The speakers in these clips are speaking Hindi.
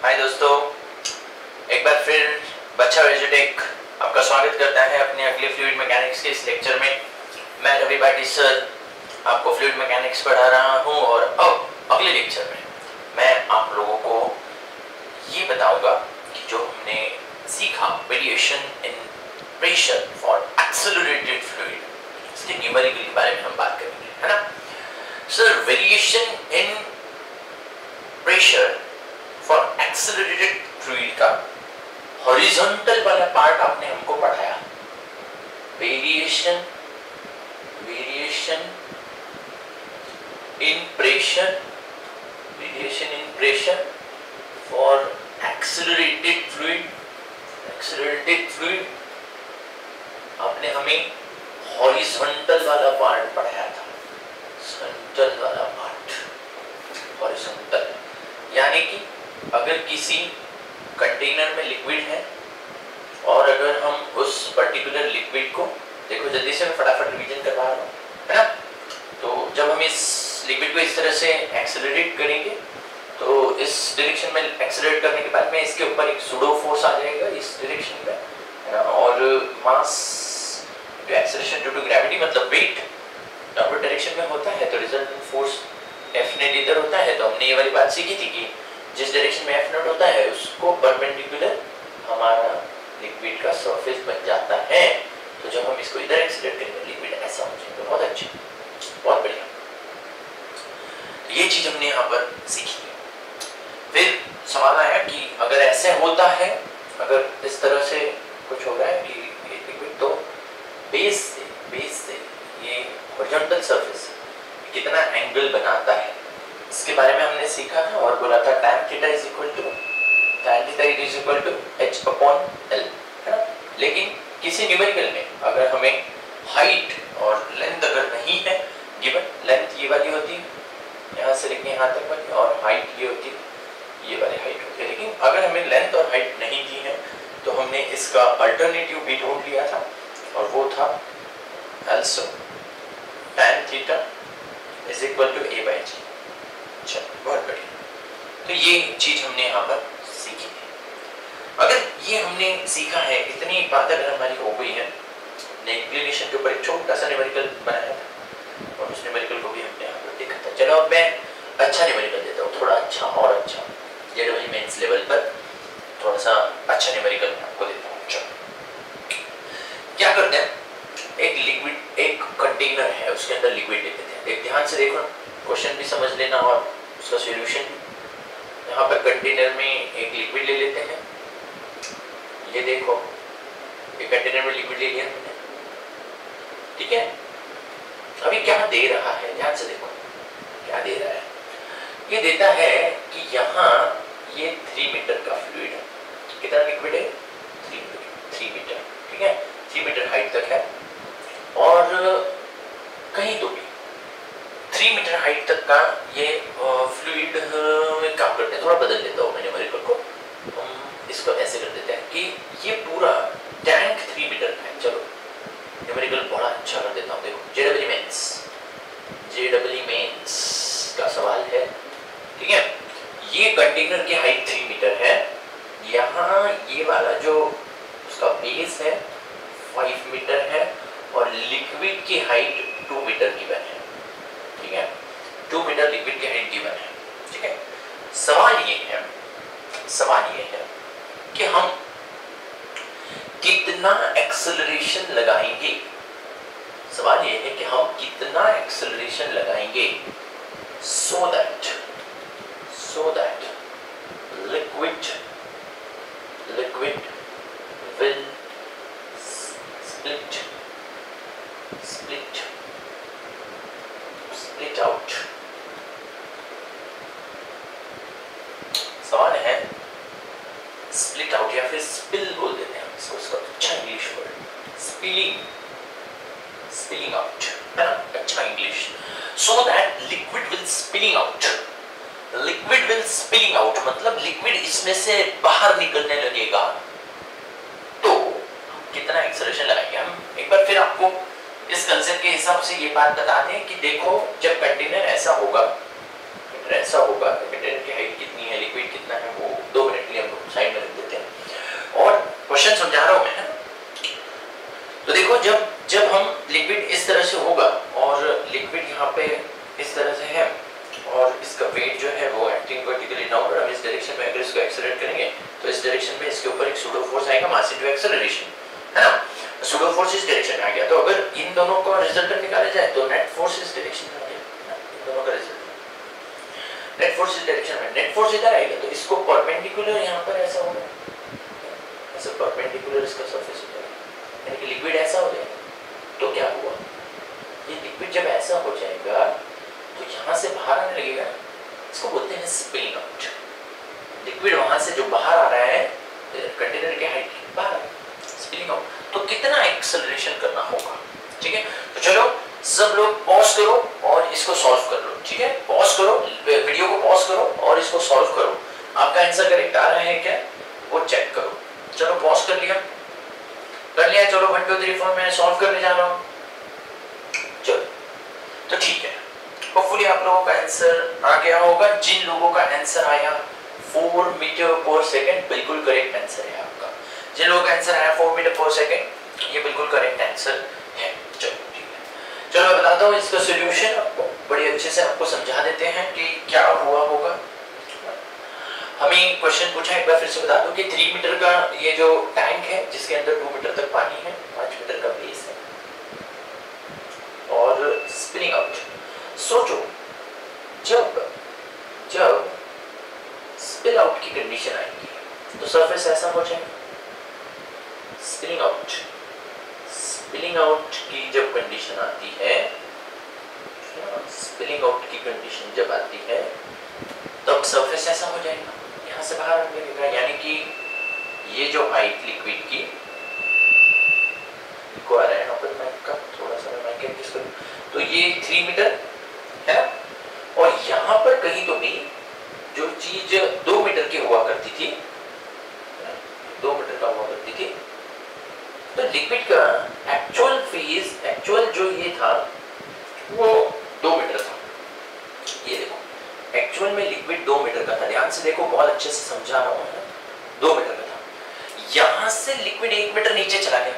हाय दोस्तों, एक बार फिर बच्चा वेजिटेक आपका स्वागत करता है अपने अगले फ्लूइड मैकेनिक्स के इस लेक्चर में। मैं रवि भाटी सर आपको फ्लूइड मैकेनिक्स पढ़ा रहा हूं और अब अगले लेक्चर में मैं आप लोगों को ये बताऊंगा कि जो हमने सीखा variation in pressure for accelerated fluid, इसके न्यूमेरिकल के बारे में हम बात करेंगे, है ना sir. Variation in pressure for accelerated fluid का हॉरिजॉन्टल वाला पार्ट आपने हमको पढ़ाया। Variation in pressure for accelerated fluid आपने हमें हॉरिजॉन्टल वाला पार्ट पढ़ाया था। हॉरिजॉन्टल वाला पार्ट, हॉरिजॉन्टल यानी कि अगर किसी कंटेनर में लिक्विड है और अगर हम उस पर्टिकुलर लिक्विड को, देखो जल्दी से मैं फटाफट रिवीजन करवा रहा हूँ, है ना। तो जब हम इस लिक्विड को इस तरह से एक्सेलरेट करेंगे तो इस डायरेक्शन में एक्सेलरेट करने के बाद में इसके ऊपर एक सुडो फोर्स आ जाएगा इस डायरेक्शन में, है ना। और मास जो एक्सेलरेशन ड्यू टू ग्रेविटी मतलब वेट डाउनवर्ड डायरेक्शन में होता है तो रिजल्टेंट फोर्स एफ नेट इधर होता है। तो हमने ये वाली बात सीखी थी कि जिस डायरेक्शन में एफ नोट होता है उसको परपेंडिकुलर हमारा लिक्विड का सरफेस बन जाता है। तो जब हम इसको इधर एक्सेलरेट करेंगे लिक्विड ऐसा हो जाएगा। बहुत अच्छे, बहुत बढ़िया। ये चीज हमने यहाँ पर सीखी। फिर सवाल आया कि अगर ऐसे होता है, अगर इस तरह से कुछ हो रहा है कि ये लिक्विड तो बेस से ये हॉरिजॉन्टल सरफेस कितना एंगल बनाता है इसके बारे में हमने सीखा था और बोला था tan theta is equal to h upon l, है ना। लेकिन किसी न्यूमेरिकल में अगर हमें हाइट और लेंथ अगर नहीं है गिवन, लेंथ ये वाली होती है यहाँ से लेके यहाँ तक वाली और हाइट ये होती है, ये वाली हाइट होती है। लेकिन अगर हमें लेंथ और हाइट नहीं दी है तो हमने इसका अल्टरनेटिव भी ढूंढ लिया था और वो था also tan theta is equal to a by g. अच्छा, बहुत बढ़िया। तो ये चीज हमने यहाँ पर सीखी है। अगर ये हमने सीखा है, इतनी बात अगर हमारी हो गई है, ने इंक्लिनेशन के ऊपर एक छोटा सा न्यूमेरिकल बनाया था और उस न्यूमेरिकल को भी हमने यहाँ पर देखा था। चलो अब मैं अच्छा न्यूमेरिकल देता हूँ, थोड़ा अच्छा और अच्छा जेडब्ल्यू मेंस लेवल पर थोड़ा सा अच्छा न्यूमेरिकल आपको देता हूँ। चलो क्या करते हैं, एक लिक्विड, एक कंटेनर है उसके अंदर लिक्विड लेते हैं। एक ध्यान से देखो, क्वेश्चन भी समझ लेना और उसका सॉल्यूशन। यहाँ पर कंटेनर में एक लिक्विड ले लेते हैं। ये देखो, एक कंटेनर में लिक्विड ले लिया हमने, ठीक है। अभी क्या दे रहा है, ध्यान से देखो क्या दे रहा है। ये देता है कि यहाँ ये 3 मीटर का फ्लूइड है। कितना लिक्विड है? 3 मीटर, ठीक है। 3 मीटर हाइट तक है और कहीं तो भी 3 मीटर हाइट तक का ये फ्लूइड में काम करते हैं। थोड़ा बदल देता हूँ मैं न्यूमेरिकल को, हम इसको ऐसे कर देते हैं कि ये पूरा टैंक 3 मीटर का है। चलो न्यूमेरिकल बड़ा अच्छा कर देता हूँ। देखो जेडब्ल्यू मेंस का सवाल है, ठीक है। ये कंटेनर की हाइट 3 मीटर है। यहाँ ये वाला जो उसका बेस है 5 मीटर है और लिक्विड की हाइट 2 मीटर गिवन है, ठीक है। 2 मीटर लिक्विड की हाइट गिवन है, ठीक है। सवाल ये है कि हम कितना एक्सेलरेशन लगाएंगे। सवाल ये है कि हम कितना एक्सेलरेशन लगाएंगे so that liquid will split out। सवाल है स्प्लिट आउट या फिर स्पिल बोल देते हैं हम इसको, इसका अच्छा इंग्लिश वर्ड स्पिलिंग आउट, है ना, अच्छा English. So that liquid will spilling out मतलब लिक्विड इसमें से बाहर निकलने लगेगा तो हम कितना एक्सेलरेशन लगाएंगे। हम एक बार फिर आपको इस कंसेप्ट के हिसाब से ये बात बता दें कि देखो जब कंटेनर ऐसा होगा, कंटेनर की हाइट कितनी है, लिक्विड कितना है, वो 2 में अगर इसको एक्सेलरेट करेंगे तो इस डायरेक्शन में इसके ऊपर एक सूडो फोर्स आएगा, मास इनटू एक्सेलरेशन, है ना। सूडो फोर्स इस डायरेक्शन में आ गया, तो अगर इन दोनों का रिजल्टेंट निकाला जाए तो नेट फोर्स इस डायरेक्शन में आ गया, इन दोनों का रिजल्ट नेट फोर्स इस डायरेक्शन में, नेट फोर्स इधर आएगा तो इसको परपेंडिकुलर यहाँ पर ऐसा होगा, ऐसा परपेंडिकुलर इसका सरफेस हो जाएगा, यानी कि लिक्विड ऐसा हो जाएगा। तो क्या हुआ, ये लिक्विड जब ऐसा हो जाएगा तो यहाँ से बाहर आने लगेगा, इसको बोलते हैं स्पिलिंग आउट। लिक्विड वहां से जो बाहर आ रहा है कंटेनर के हाइट के बाहर स्पिलिंग आउट, तो कितना एक्सेलरेशन करना होगा, ठीक है। तो चलो सब लोग पॉज करो और इसको सॉल्व कर लो, ठीक है। पॉज करो, वीडियो को पॉज करो और इसको सॉल्व करो, आपका आंसर करेक्ट आ रहा है क्या वो चेक करो। चलो पॉज कर लिया, चलो 1 2 3 4 मैं सॉल्व करने जा रहा हूँ। चलो तो ठीक है, होपफुली आप लोगों का आंसर आ गया होगा। जिन लोगों का आंसर आया 4 मीटर पर सेकंड, बिल्कुल करेक्ट आंसर है आपका। जिन लोगों का आंसर आया 4 मीटर पर सेकंड, ये बिल्कुल करेक्ट आंसर है। चलो ठीक है, चलो मैं बताता हूँ इसका सॉल्यूशन आपको, बड़ी अच्छे से आपको समझा देते हैं कि क्या हुआ होगा। हमें क्वेश्चन पूछा, एक बार फिर से बता दूं कि 3 मीटर का ये जो टैंक है जिसके अंदर 2 मीटर तक पानी है, 5 मीटर का बेस है और स्पिनिंग आउट। सोचो जब स्पिल आउट की कंडीशन आएगी तो सरफेस ऐसा हो जाएगा। स्पिलिंग आउट की जब कंडीशन आती है, स्पिलिंग आउट की कंडीशन जब आती है तब सरफेस ऐसा हो जाएगा, यहाँ से बाहर निकलेगा, यानी कि ये जो हाइट लिक्विड की को आ रहा है यहाँ पर, मैं का थोड़ा सा मैं एडजस्ट करूं तो ये 3 मीटर है और यहाँ पर कहीं तो भी जो चीज 2 मीटर की हुआ करती थी, 2 मीटर का हुआ करती थी, तो लिक्विड का एक्चुअल फेज, एक्चुअल जो ये था वो 2 मीटर था। ये देखो एक्चुअल में लिक्विड 2 मीटर का था, ध्यान से देखो, बहुत अच्छे से समझा रहा हूँ, 2 मीटर का था। यहाँ से लिक्विड 1 मीटर नीचे चला गया,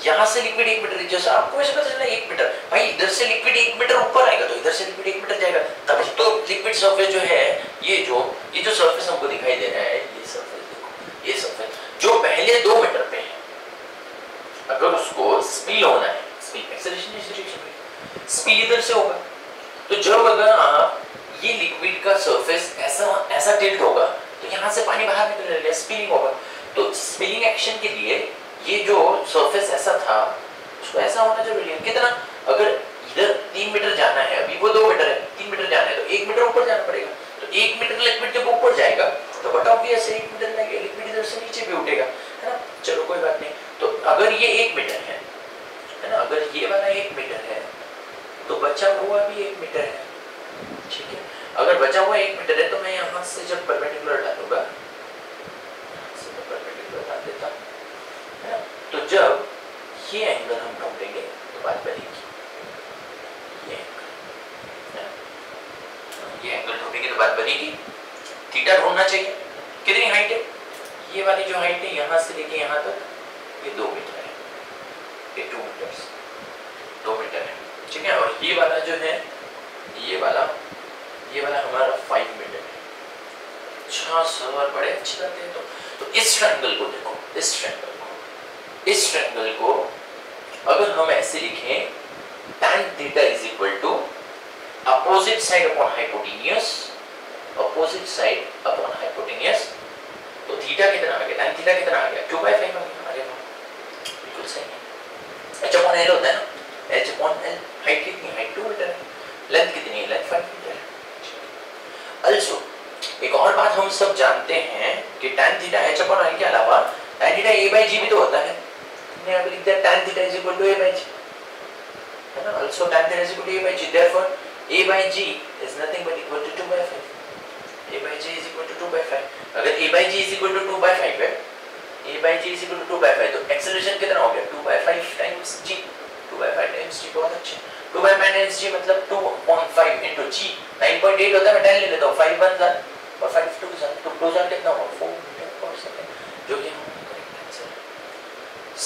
यहाँ से लिक्विड 1 मीटर नीचे, आपको ऐसे पता चला 1 मीटर, भाई इधर से लिक्विड 1 मीटर ऊपर आएगा तो इधर से लिक्विड 1 मीटर जाएगा, तभी तो लिक्विड सरफेस जो है, ये जो सरफेस हमको दिखाई दे रहा है, ये सरफेस देखो, ये सरफेस जो पहले 2 मीटर पे है, अगर उसको स्पिल होना है, स्पिल एक्सेलरेशन इस डायरेक्शन में, स्पिल इधर से होगा, तो जब अगर आप ये लिक्विड का सरफेस ऐसा टिल्ट होगा तो यहाँ से पानी बाहर निकलने लगेगा, स्पिलिंग होगा। तो स्पिलिंग एक्शन के लिए ये जो सरफेस ऐसा था उसको ऐसा होना जरूरी है। कितना, अगर इधर 3 मीटर जाना है, अभी वो 2 मीटर है, 3 मीटर जाना है तो 1 मीटर ऊपर जाना पड़ेगा, तो 1 मीटर लिक्विड जब ऊपर जाएगा तो बट ऑब्वियस है 1 मीटर लगेगा, लिक्विड इधर से नीचे भी उठेगा, है ना। चलो कोई बात नहीं, तो अगर ये 1 मीटर है ना, अगर ये वाला 1 मीटर है तो बचा हुआ भी 1 मीटर है, ठीक है। अगर बचा हुआ 1 मीटर है तो मैं यहाँ से जब परपेंडिकुलर डालूंगा, परपेंडिकुलर डाल देता हूँ, है ना, तो जब ये एंगल हम ढूंढेंगे तो बात बनेगी, ये एंगल ढूंढेंगे तो बात बनेगी। थीटा ढूंढना चाहिए, कितनी हाइट है, ये वाली जो हाइट है यहाँ से लेके यहाँ तक ये 2 मीटर है, ये 2 मीटर है, ठीक है। और ये वाला जो है, ये वाला हमारा 5 मीटर है। अच्छा सर, बड़े अच्छी बात है। तो इस ट्रायंगल को देखो, इस ट्रायंगल को अगर हम ऐसे लिखें, tan theta is equal to opposite side upon hypotenuse, opposite side upon hypotenuse, तो थीटा कितना आ गया, tan थीटा कितना आ गया, 2/5 आ गया, बिल्कुल सही है। h अपॉन l होता है ना, h अपॉन l, हाइट कितनी, हाइट 2 मीटर है, लेंथ कितनी है, लेंथ 5 मीटर है। Also, एक और बात हम सब जानते हैं कि tan theta h upon l के अलावा tan थीटा a/g भी तो होता है, हमने यहाँ पे लिख दिया tan theta is equal to a/g, है ना। Also tan theta is equal to a/g, therefore a/g is nothing but equal to 2/5, a/g is equal to 2/5। अगर a/g is equal to 2/5 है, a/g is equal to 2/5, तो एक्सेलरेशन कितना हो गया, 2/5 टाइम्स g, 2/5 टाइम्स g, बहुत अच्छे। 2/5 टाइम्स g मतलब 2/5 into g, 9.8 होता है, मैं 10 ले लेता हूँ, 5 1 और 5 2 तो 2 कितना होगा, 4 मीटर पर सेकंड, जो कि हमारा करेक्ट आंसर है।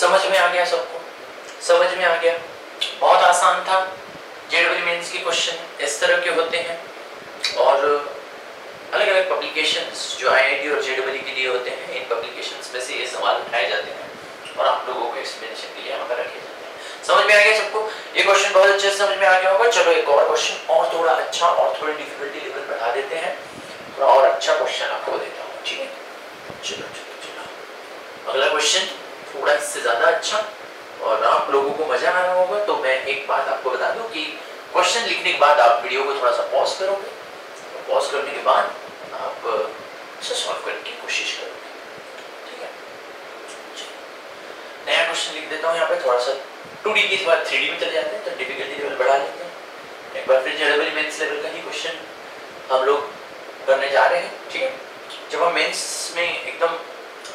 समझ में आ गया सबको, समझ में आ गया, बहुत आसान था। जेईई मेंस के क्वेश्चन इस तरह के होते हैं और अलग अलग पब्लिक पब्लिकेशंस जो आईआईटी और जेईई के लिए होते हैं, इन पब्लिकेशंस में से ये सवाल उठाए जाते हैं और आप लोगों के एक्सप्लेनेशन के लिए यहाँ पर रखे जाते हैं। समझ में आ गया सबको? ये क्वेश्चन बहुत अच्छे से समझ में आ गया होगा। चलो एक और क्वेश्चन और थोड़ा अच्छा और थोड़ी डिफिकल्टी लेवल बढ़ा देते हैं, थोड़ा और अच्छा क्वेश्चन आपको देता हूँ, ठीक है? चलो चलो चलो अगला क्वेश्चन थोड़ा इससे ज्यादा अच्छा और आप लोगों को मजा आ रहा होगा। तो मैं एक बात आपको बता दूं कि क्वेश्चन लिखने के बाद आप वीडियो को थोड़ा सा पॉज करोगे, पॉज करने के बाद आप इसे सॉल्व करने की कोशिश करोगे, ठीक है? नया क्वेश्चन लिख देता हूँ यहाँ पे, थोड़ा सा 2D के बाद 3D में चले जाते हैं तो डिफिकल्टी लेवल बढ़ा लेते हैं। एक बार फिर जेईई मेंस लेवल का ही क्वेश्चन हम लोग करने जा रहे हैं, ठीक है? जब हम मेंस में एकदम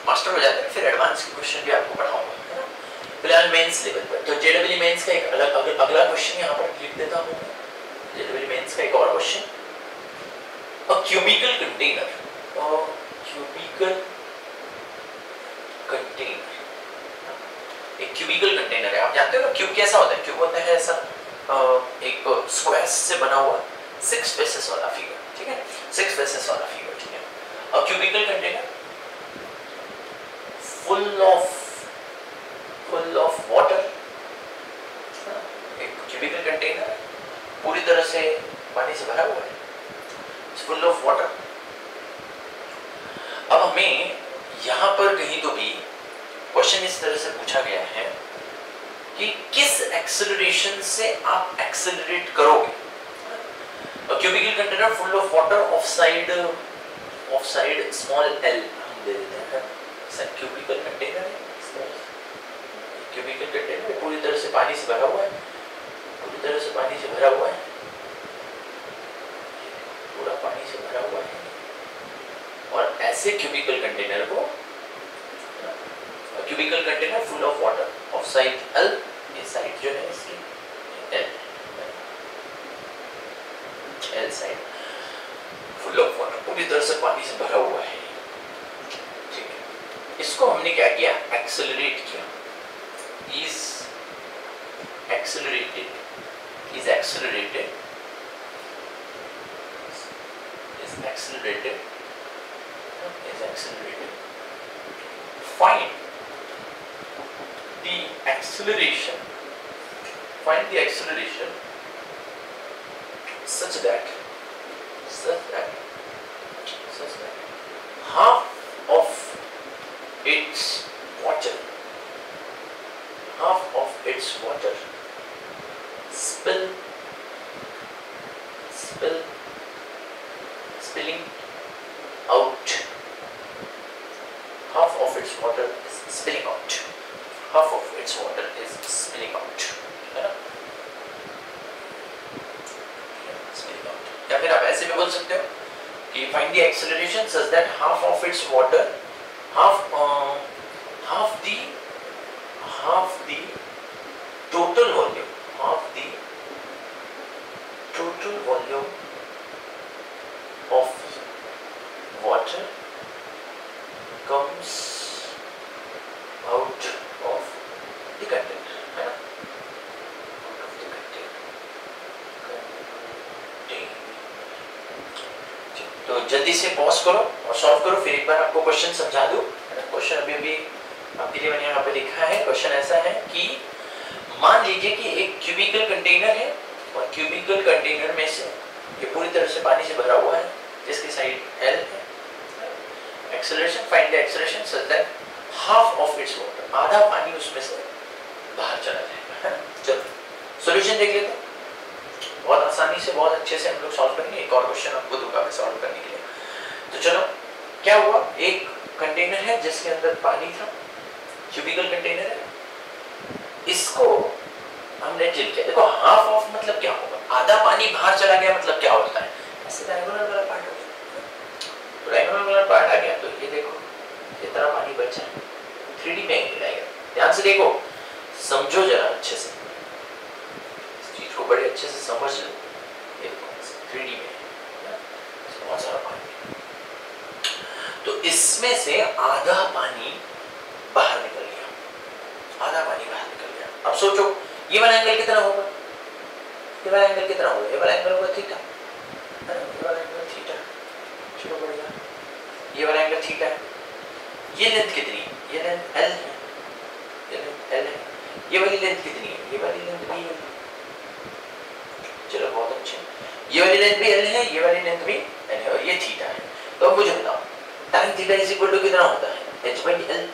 मास्टर हो जाते हैं फिर एडवांस के क्वेश्चन भी आपको पढ़ाऊंगा, है ना? फिलहाल मेंस लेवल पर तो जेईई मेंस का एक अगला क्वेश्चन यहाँ पर लिख देता हूँ। जेईई मेंस का एक और क्वेश्चन, a cubical container, एक क्यूबिकल कंटेनर है। आप जानते हो ना क्यूब कैसा होता है? क्यूब होता है ऐसा एक स्क्वायर से बना हुआ 6 फेसेस वाला फिगर, ठीक है? 6 फेसेस वाला फिगर, ठीक है? a cubical container full of water, एक क्यूबिकल कंटेनर पूरी तरह से पानी से भरा हुआ है, फुल ऑफ वाटर। अब हमें यहां पर कहीं तो भी क्वेश्चन इस तरह से पूछा गया है कि किस एक्सेलरेशन से आप एक्सेलरेट करोगे। Cubical container full of water of side small L हम दे देते हैं। क्यूबिकल कंटेनर है, क्यूबिकल कंटेनर पूरी तरह से पानी से भरा हुआ है, पूरी तरह से पानी से भरा हुआ है, पूरा पानी से भरा हुआ है। और ऐसे क्यूबिकल कंटेनर को, cubical container full of water of side L, ये साइड जो है इसकी L side, full of water पूरी तरह से पानी से भरा हुआ है, ठीक है? इसको हमने क्या किया? एक्सेलरेट किया। Is accelerated find the acceleration such that half of its water spilling out, half of its water is spilling out, है ना? या फिर आप ऐसे भी बोल सकते हो कि find the acceleration such that half of its water, half the total volume of water comes out of the container, है ना? Out of the container. तो जल्दी से पॉज करो और सॉल्व करो, फिर एक बार आपको क्वेश्चन समझा दूं। क्वेश्चन अभी आपके लिए मैंने यहाँ पे लिखा है। क्वेश्चन ऐसा है कि मान लीजिए कि एक क्यूबिकल कंटेनर है और क्यूबिकल कंटेनर में से ये पूरी तरह से पानी से भरा हुआ है जिसकी साइड एल है। Acceleration, find the acceleration such that half of its water, आधा पानी उसमें से बाहर चला जाएगा। चलो सॉल्यूशन देख लेते हैं। बहुत आसानी से, बहुत अच्छे से हम लोग सॉल्व करेंगे। एक और क्वेश्चन आपको दूंगा मैं सॉल्व करने के लिए। तो चलो, क्या हुआ, एक कंटेनर है जिसके अंदर पानी था, क्यूबिकल कंटेनर है, इसको हमने चिल किया। देखो हाफ ऑफ मतलब क्या होगा, आधा पानी बाहर चला गया मतलब क्या होता है, ऐसे डायगोनल वाला पार्ट हो गया। तो डायगोनल वाला पार्ट आ गया तो ये देखो कितना पानी बचा है। 3D में दिखाएगा, ध्यान से देखो, समझो जरा अच्छे से इस चीज को, बड़े अच्छे से समझ लो। देखो 3D में बहुत सारा पानी, तो इसमें से आधा पानी बाहर निकल गया, आधा पानी बाहर निकल गया। अब सोचो ये वाला एंगल कितना होगा, ये वाला एंगल कितना होगा, ये वाला एंगल होगा थीटा, ये वाला एंगल थीटा। चलो बढ़िया, ये वाला एंगल थीटा है। ये लेंथ कितनी है? ये लेंथ एल है, ये लेंथ एल है। ये वाली लेंथ कितनी है? ये वाली लेंथ भी है। चलो बहुत अच्छे, ये वाली लेंथ भी एल है, ये वाली लेंथ भी एल है और ये थीटा है। तो अब मुझे बताओ tan theta is equal to कितना होता है? h by L.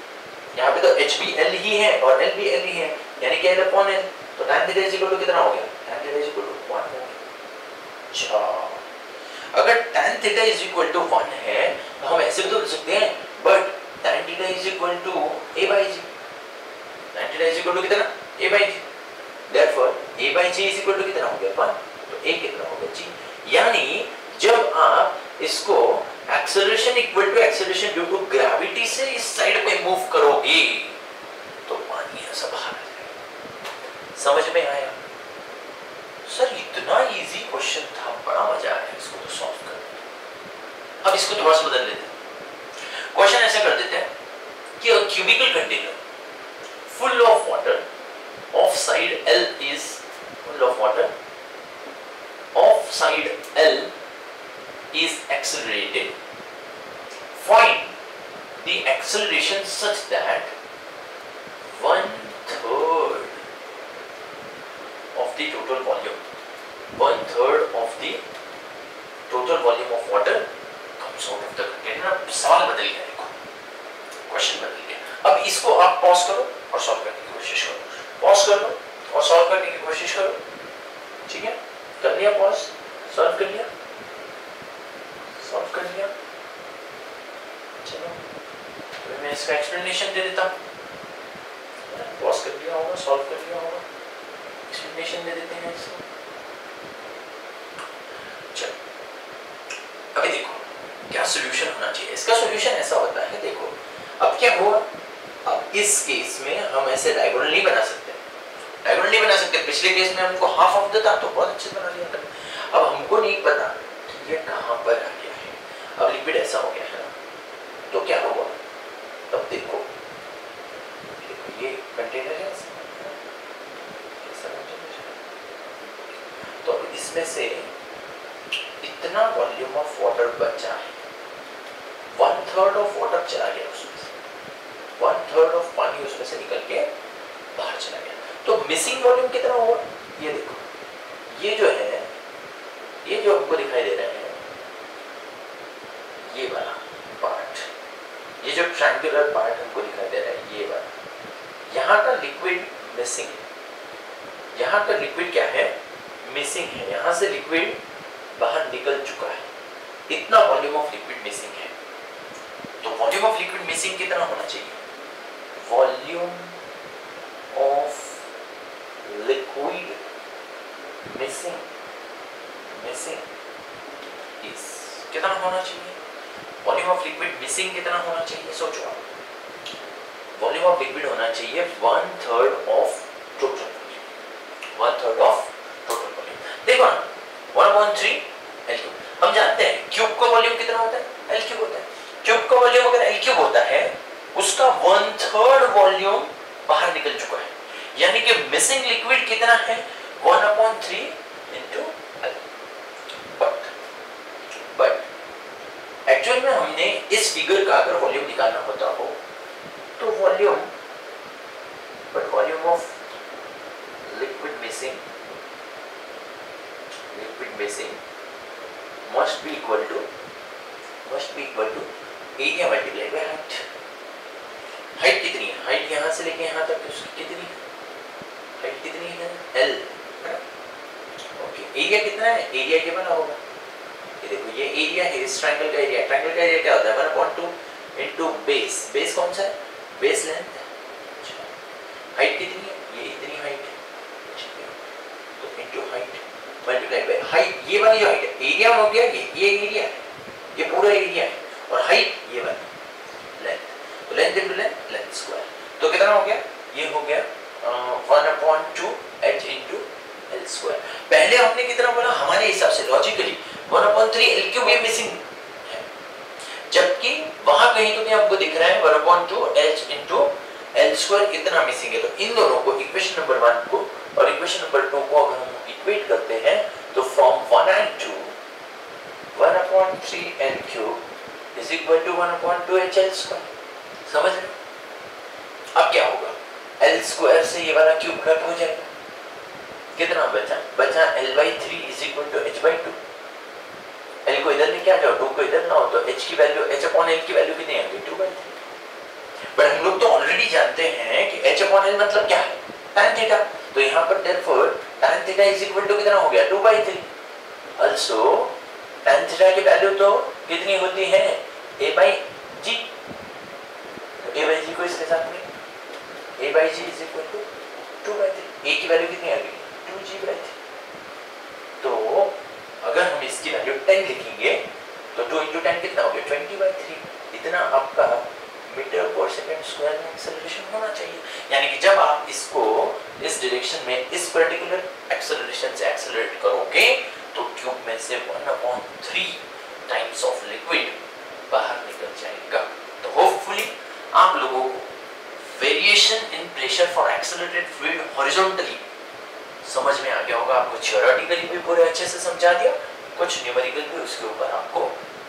यहाँ पे तो h भी एल ही है और l भी एल ही है, यानी कि l अपॉन l। तो tan theta is equal to कितना हो गया? tan theta is equal to 1 हो गया। अच्छा, अगर tan theta is equal to 1 है तो हम ऐसे भी तो लिख सकते हैं, but tan theta is equal to a by g। tan theta is equal to कितना? a by g। Therefore a by g is equal to कितना हो गया? 1। तो a कितना हो गया? g। यानी जब आप इसको acceleration equal to acceleration due to gravity से इस साइड पे मूव करोगे तो पानी ऐसा बाहर आ जाएगा। समझ में आया? सर इतना इजी क्वेश्चन था, बड़ा मजा आया इसको तो सॉल्व करने। अब इसको थोड़ा सा बदल लेते हैं। क्वेश्चन ऐसा कर देते हैं कि a cubical container full of water of side L is full of water of side L is accelerated. Find the acceleration such that 1/3 of the total volume, 1/3 of the total volume of water comes out of the container। सवाल बदल गया, देखो क्वेश्चन बदल गया। अब इसको आप पॉज करो और सॉल्व करने की कोशिश करो। पॉज कर लो और सॉल्व करने की कोशिश करो। ठीक है, कर लिया पॉज, सॉल्व कर लिया, सॉल्व कर लिया। चलो तो मैं इसका एक्सप्लेनेशन दे देता हूँ। पॉज कर लिया होगा, सॉल्व कर लिया होगा, एक्सप्लेनेशन दे देते हैं इसको। चलो अभी देखो क्या सॉल्यूशन होना चाहिए। इसका सॉल्यूशन ऐसा होता है, देखो अब क्या हुआ, अब इस केस में हम ऐसे डायगोनल नहीं बना सकते, डायगोनल नहीं बना सकते। पिछले केस में हमको हाफ ऑफ द था तो बहुत अच्छे बना लिया था। अब हमको नहीं पता कि ये कहां पर आ गया है। अब लिक्विड ऐसा हो गया है तो क्या होगा? तब देखो ये कंटेनर है, तो इसमें से इतना वॉल्यूम ऑफ वाटर बचा है, 1/3 ऑफ वाटर चला गया उसमें से, 1/3 ऑफ पानी उसमें से निकल के बाहर चला गया। तो मिसिंग वॉल्यूम कितना होगा? ये देखो, ये जो है, ये जो हमको दिखाई दे रहा है, ये वाला पार्ट, ये जो ट्रायंगुलर पार्ट हमको दिखाई दे रहा है, ये वाला, यहाँ का लिक्विड मिसिंग है। यहाँ का लिक्विड क्या है? मिसिंग है। यहाँ से लिक्विड बाहर निकल चुका है, इतना वॉल्यूम ऑफ लिक्विड मिसिंग है। तो वॉल्यूम ऑफ लिक्विड मिसिंग कितना होना चाहिए? Volume of liquid missing is कितना होना चाहिए? वॉल्यूम ऑफ लिक्विड मिसिंग कितना होना चाहिए? सोचो आप, वॉल्यूम ऑफ लिक्विड होना चाहिए 1/3 of total volume, 1/3 of total volume. देखो ना 1/3 L3। हम जानते हैं क्यूब का वॉल्यूम कितना होता है? L3 होता है। क्यूब का वॉल्यूम अगर L3 होता है, उसका 1/3 वॉल्यूम बाहर निकल चुका है, यानी कि मिसिंग लिक्विड कितना है? 1/3 into L। बट एक्चुअल में हमने इस फिगर का अगर वॉल्यूम निकालना होता हो तो volume of liquid missing must be equal to area multiply by height. Height कितनी है? हाइट यहाँ से लेके यहाँ तक उसकी कितनी है? हाइट कितनी है? L है ना? ओके, एरिया कितना है? एरिया ये बना होगा, ये देखो ये एरिया है इस ट्रायंगल का एरिया। ट्रायंगल का एरिया क्या होता है? 1/2 इनटू बेस। बेस कौन सा है? Base length. अच्छा, हाइट कितनी है? ये इतनी हाइट है, ठीक है, तो into height multiply by height. ये वाली जो हाइट है, एरिया हो गया, ये एरिया है, ये पूरा एरिया है, और हाइट ये वाली लेंथ, तो लेंथ इनटू लेंथ स्क्वायर। तो कितना हो गया? ये हो गया 1/2 h इनटू L स्क्वायर। पहले हमने कितना बोला? हमारे हिसाब से लॉजिकली 1/3 L3 भी मिसिंग है, जबकि वहां कहीं तो आपको दिख रहा है 1/2 h इनटू L स्क्वायर इतना मिसिंग है। तो इन दोनों को, इक्वेशन नंबर 1 को और इक्वेशन नंबर 2 को अगर हम इक्वेट करते हैं तो from 1 and 2 1/3 L3 is is equal to 1/2h_L²। समझ रहे? अब क्या होगा, L² से ये वाला क्यूब कट हो जाएगा, कितना बचा L/3 is equal to h/2। L को इधर लेके आ जाओ, 2 को इधर लाओ, तो h की वैल्यू h/L की वैल्यू कितनी आ गई 2/3। बट हम लोग तो ऑलरेडी जानते हैं कि h/L मतलब क्या है, tan थीटा। तो यहाँ पर therefore tan theta is equal to कितना हो गया 2/3। also tan थीटा की वैल्यू तो कितनी होती है a/g। तो a/g को इसके साथ में a/g is equal to 2/3। a की वैल्यू कितनी आ गई 2g/3। तो अगर हम इसकी वैल्यू 10 लिखेंगे तो 2 × 10 कितना हो गया 20/3। इतना आपका मीटर पर सेकंड स्क्वायर में एक्सेलरेशन होना चाहिए। यानी कि जब आप इसको इस डायरेक्शन में इस पर्टिकुलर एक्सेलरेशन से एक्सेलरेट करोगे तो ट्यूब में से 1/3 टाइम्स ऑफ लिक्विड बाहर निकल जाएगा। तो होपफुली आप लोगों को variation in pressure for accelerated fluid horizontally समझ में आ गया होगा। आपको थ्योरेटिकली भी पूरे अच्छे से समझा दिया, कुछ न्यूमेरिकल भी उसके ऊपर आपको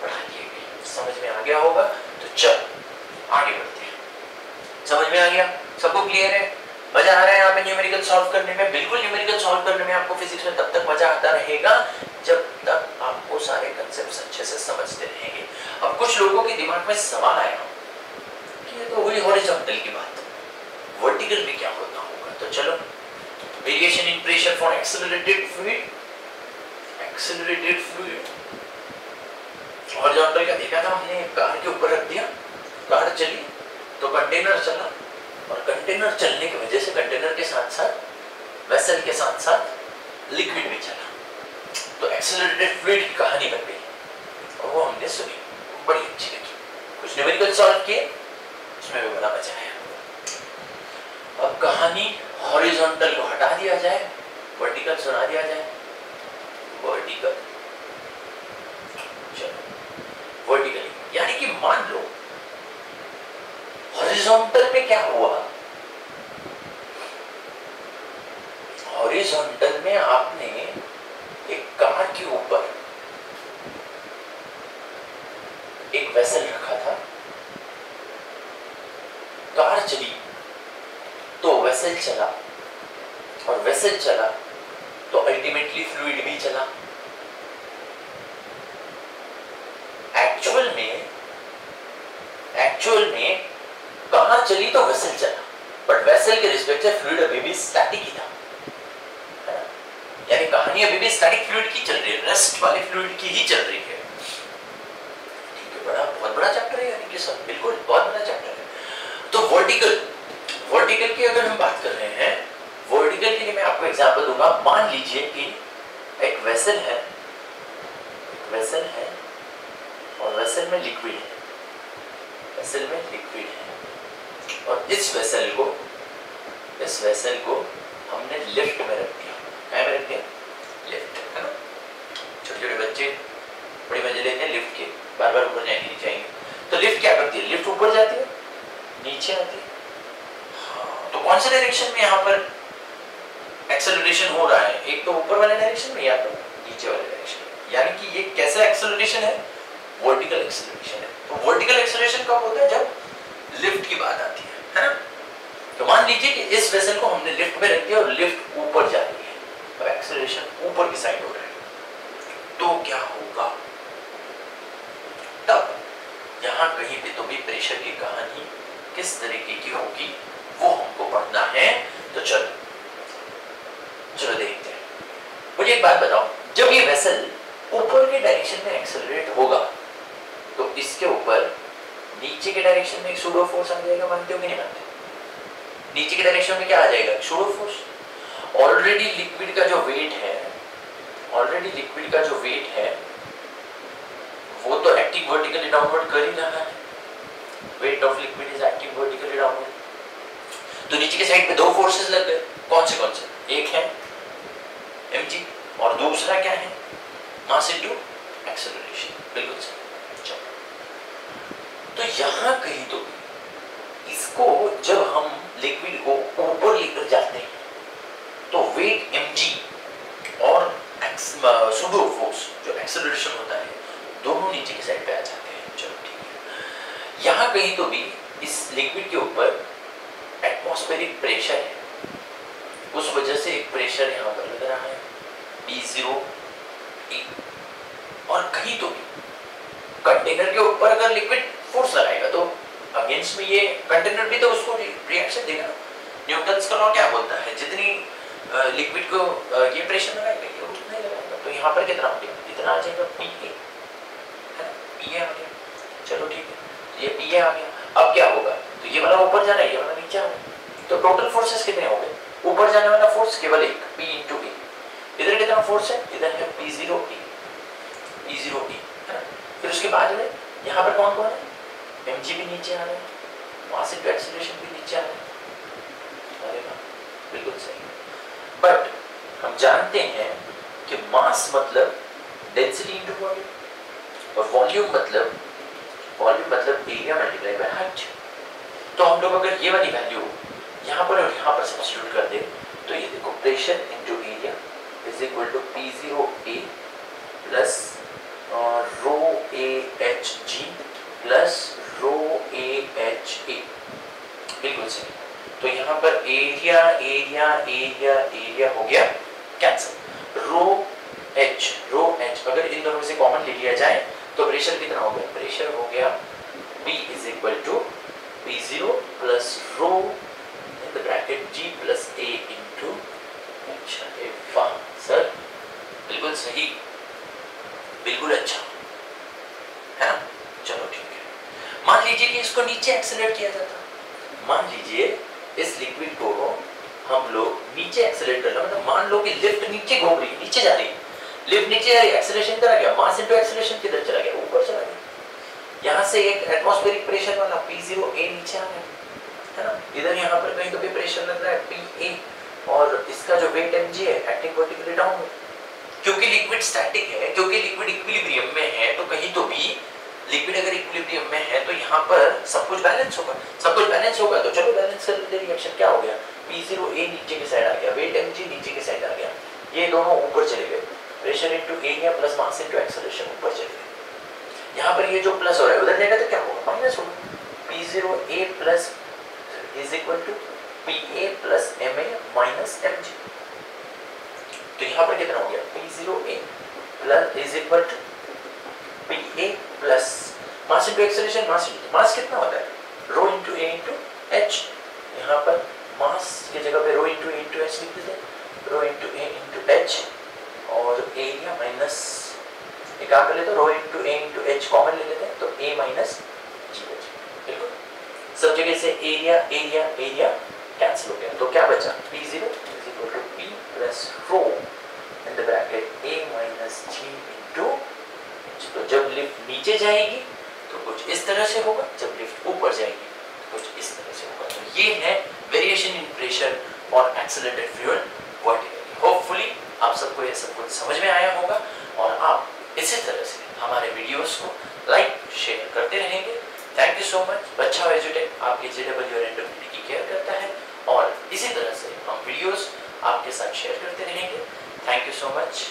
पढ़ा दिए गए, समझ में आ गया होगा। तो चल आगे बढ़ते हैं। समझ में आ गया, सबको क्लियर है? मजा आ रहा है यहाँ पे न्यूमेरिकल सॉल्व करने में? बिल्कुल, न्यूमेरिकल सॉल्व करने में आपको फिजिक्स में तब तक मजा आता रहेगा जब तक आपको सारे कंसेप्ट्स अच्छे से समझते रहेंगे। अब कुछ लोगों के दिमाग में सवाल आया कि ये तो हुई हॉरिजॉन्टल की बात, वर्टिकल में क्या होता होगा? तो चलो, variation in pressure for accelerated fluid horizontal का देखा था हमने, कार के ऊपर रख दिया, कार चली तो कंटेनर चला, और कंटेनर चलने की वजह से कंटेनर के साथ साथ वेसल के साथ साथ लिक्विड भी चला, तो एक्सेलरेटेड फ्लूइड की कहानी बन गई और वो हमने सुनी, बड़ी अच्छी लगी। कुछ न्यूमेरिकल सॉल्व किए, उसमें भी बड़ा मजा आया। अब कहानी हॉरिजॉन्टल को हटा दिया जाए, वर्टिकल सुना दिया जाए। वर्टिकल, चलो वर्टिकली, यानी कि मान लो हॉरिजॉन्टल में क्या हुआ, हॉरिजॉन्टल में आपने एक कार के ऊपर एक वेसल रखा था, कार चली तो वेसल चला, और वेसल चला तो अल्टीमेटली फ्लूइड भी चला। एक्चुअल में कार चली तो वेसल चला, बट वेसल के रिस्पेक्ट से फ्लूइड अभी भी स्टैटिक ही था, है ना? यानी कहानी अभी भी स्टैटिक फ्लूइड की चल रही है, रेस्ट वाले फ्लूइड की ही चल रही है। ठीक है, बहुत बड़ा चैप्टर है, यानी कि सब बिल्कुल बहुत बड़ा चैप्टर है। तो वर्टिकल की अगर हम बात कर रहे हैं, वर्टिकल के लिए मैं आपको एग्जांपल दूंगा। मान लीजिए कि एक वेसल है और वेसल में लिक्विड है, और इस वेसल को हमने लिफ्ट में रख दिया। क्या में रख दिया? लिफ्ट, है ना? छोटे बच्चे बड़े मजे लेते हैं लिफ्ट के, बार बार ऊपर जाएंगे नीचे आएंगे। तो लिफ्ट क्या करती है? लिफ्ट ऊपर जाती है, नीचे आती है। हाँ, तो कौन से डायरेक्शन में यहाँ पर एक्सेलरेशन हो रहा है? एक तो ऊपर वाले डायरेक्शन में या तो नीचे वाले डायरेक्शन में। यानी कि ये कैसा एक्सेलरेशन है? वर्टिकल एक्सेलरेशन है। तो वर्टिकल एक्सेलरेशन कब होता है? जब लिफ्ट की बात आती है ना? तो मान लीजिए कि इस वेसल को हमने लिफ्ट में रख दिया और लिफ्ट ऊपर जा रही है, और एक्सेलरेशन ऊपर की साइड हो रहा है, तो क्या होगा? तब यहाँ कहीं पे तो भी प्रेशर की कहानी किस तरीके की होगी वो हमको पढ़ना है। तो चलो देखते हैं। मुझे एक बात बताओ, जब ये वेसल ऊपर के डायरेक्शन में एक्सेलरेट होगा तो इसके ऊपर नीचे के डायरेक्शन में एक सूडो फोर्स आ जाएगा, मानते हो कि नहीं मानते? नीचे के डायरेक्शन में क्या आ जाएगा? Pseudo force. ऑलरेडी लिक्विड का जो वेट है वो तो एक्टिंग वर्टिकली डाउनवर्ड कर ही रहा है। Weight of liquid is acting vertically downward. तो नीचे के साइड पे दो फोर्सेस लग गए। कौन से? एक है mg और दूसरा क्या है? मास इनटू एक्सेलरेशन। बिल्कुल सही। चलो, तो यहां कहीं तो इसको जब हम लिक्विड को ऊपर लेकर जाते हैं तो वेट mg और सूडो फोर्स जो एक्सेलरेशन होता है दोनों नीचे की साइड पे आ जाते हैं। चलो ठीक है, कहीं तो भी इस लिक्विड के ऊपर एटमॉस्फेरिक प्रेशर है, उस वजह से एक प्रेशर यहाँ पर लग रहा है P0 E। और कहीं तो भी कंटेनर के ऊपर अगर लिक्विड फोर्स लगाएगा तो अगेंस्ट में ये कंटेनर भी तो उसको रिएक्शन देगा। न्यूटन्स का लॉ क्या बोलता है, जितनी लिक्विड को ये प्रेशर लगाएगा ये उतना ही लगाएगा। तो यहाँ पर कितना हो गया, इतना आ जाएगा PA, है ना, PA आ गया। चलो ठीक है, ये PA आ गया। अब क्या होगा, तो ये वाला ऊपर जा रहा है, ये वाला नीचे आ रहा है, तो टोटल फोर्सेस कितने हो गए, ऊपर जाने वाला फोर्स केवल एक P × E। इधर कितना फोर्स है, इधर है P0E, P0E, है ना। फिर उसके बाद में यहाँ पर कौन कौन है, mg भी नीचे आ रहा है, मास इनटू एक्सीलरेशन भी नीचे आ रहा है। अरे वाह, बिल्कुल सही। बट हम जानते हैं कि मास मतलब डेंसिटी इनटू वॉल्यूम, और वॉल्यूम मतलब एरिया मल्टीप्लाई बाय हाइट। तो हम लोग अगर ये वाली वैल्यू यहाँ पर और यहाँ पर सब्स्टिट्यूट कर दे तो ये देखो, pressure into area is equal to P0A plus rho AHG plus rho AHA, बिल्कुल सही। तो यहाँ पर एरिया एरिया एरिया एरिया हो गया कैंसिल, रो H अगर इन दोनों में से कॉमन ले लिया जाए तो प्रेशर कितना हो गया, प्रेशर हो गया P is equal to P0 plus rho in the bracket G plus A into H। वाह सर, बिल्कुल सही, बिल्कुल अच्छा है ना। चलो ठीक है, मान लीजिए कि इसको नीचे एक्सेलरेट किया जाता, मान लीजिए इस लिक्विड को हम लोग नीचे एक्सेलरेट करना, मतलब मान लो कि लिफ्ट नीचे घूम रही है, नीचे जा रही है, लिफ्ट नीचे जा रही है, एक्सेलरेशन किधर गया, मास इनटू एक्सेलरेशन किधर चला गया, ऊपर चला गया। यहाँ से एक एटमॉस्फेरिक प्रेशर वाला P0A नीचे आ गया, है ना। इधर यहाँ पर कहीं तो भी प्रेशर लग रहा है PA, और इसका जो वेट mg है एक्टिंग वर्टिकली डाउन, क्योंकि लिक्विड स्टैटिक है, क्योंकि लिक्विड इक्विलिब्रियम में है, तो कहीं तो भी लिक्विड अगर इक्विलिब्रियम में है तो यहाँ पर सब कुछ बैलेंस होगा, सब कुछ बैलेंस होगा। तो चलो बैलेंस कर लेते, रिएक्शन क्या हो गया, P0A नीचे के साइड आ गया, वेट mg नीचे के साइड आ गया, ये दोनों ऊपर चले गए, pressure into area plus mass into acceleration ऊपर चले गए। यहाँ पर ये जो प्लस हो रहा है उधर जाएगा तो क्या होगा, माइनस होगा। P0A plus is equal to PA plus MA minus mg। तो यहाँ पर कितना हो गया, P0A plus is equal to PA plus mass into acceleration, mass कितना होता है, rho into A into H। यहाँ पर मास की जगह पे rho into A into H लिख देते हैं, rho into A into H, और एरिया माइनस एक काम कर लेते हैं, rho into A into H common ले लेते हैं, तो A माइनस G बचा। बिल्कुल सब जगह से एरिया एरिया एरिया कैंसिल हो गया, तो क्या बचा, P0 is equal to P plus rho in the bracket A minus G into. तो जब लिफ्ट नीचे जाएगी तो कुछ इस तरह से होगा, जब लिफ्ट ऊपर जाएगी तो कुछ इस तरह से होगा। तो ये है वेरिएशन इन प्रेशर और एक्सेलरेटेड फ्लूइड वर्टिकली। होपफुली आप सबको ये सब कुछ समझ में आया होगा, और आप इसी तरह से हमारे वीडियोस को लाइक शेयर करते रहेंगे। Thank you so much. बच्चा एजुटेक आपके JEE और NEET की केयर करता है, और इसी तरह से हम वीडियोस आपके साथ शेयर करते रहेंगे। Thank you so much.